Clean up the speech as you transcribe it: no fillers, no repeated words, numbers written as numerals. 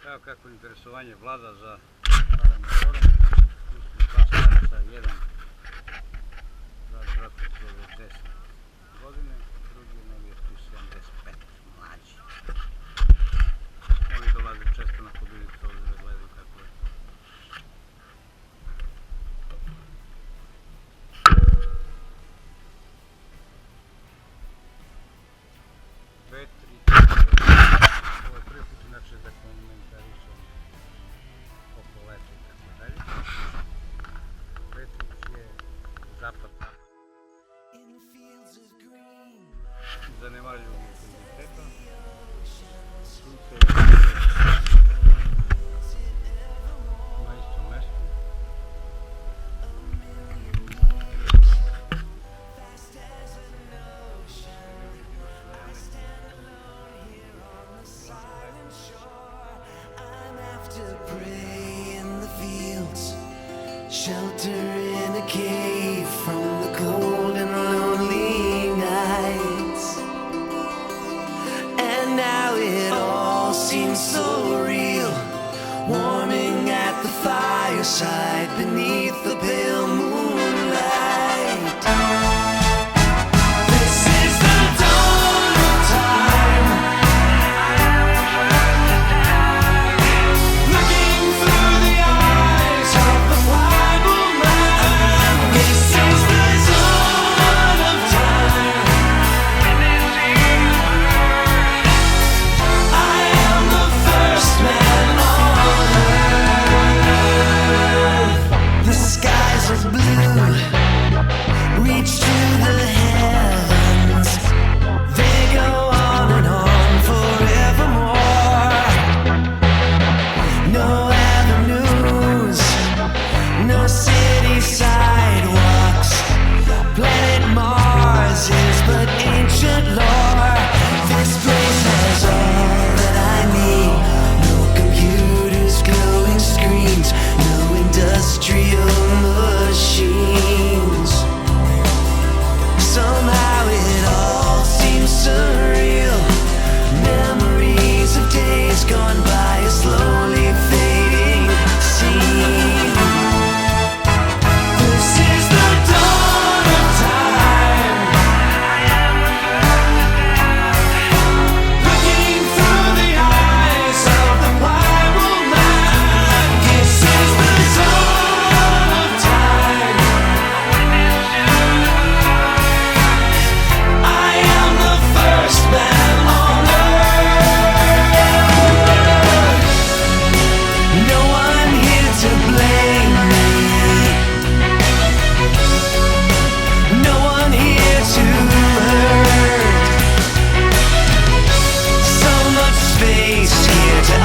Evo kako interesovanje vlada za motorom. Tu su dva starca, jedan brat od 10 godine, drugi novi je tu 75, mlađi. Oni dolaze često na Kobilicu ovdje da gledaju kako je. Vetri, ovo je prvi put inače da komentarišem oko leta i tako dalje. Vetrić je zapad zanemarljivog intenziteta. Sunce je na istom mestu. Shelter in a cave from the cold and lonely nights. And now it all seems so real, warming at the fireside beneath the pale moonlight. This is the dawn of time, looking through the eyes of the Bible man. This is the dawn of time. I am the first man on earth. The skies are blue, reach to the heavens. They go on and on forevermore. No avenues, no city sidewalks. Planet Mars is but ancient lore. This place has all that I need. No computers, glowing screens, no industrial machines. Somehow it all seems surreal. Memories of days gone by, a slowly fading scene. This is the dawn of time, looking through the eyes of the Bible man. This is the dawn of time. I am the first man on earth. No one here to blame me, no one here to hurt. So much space here to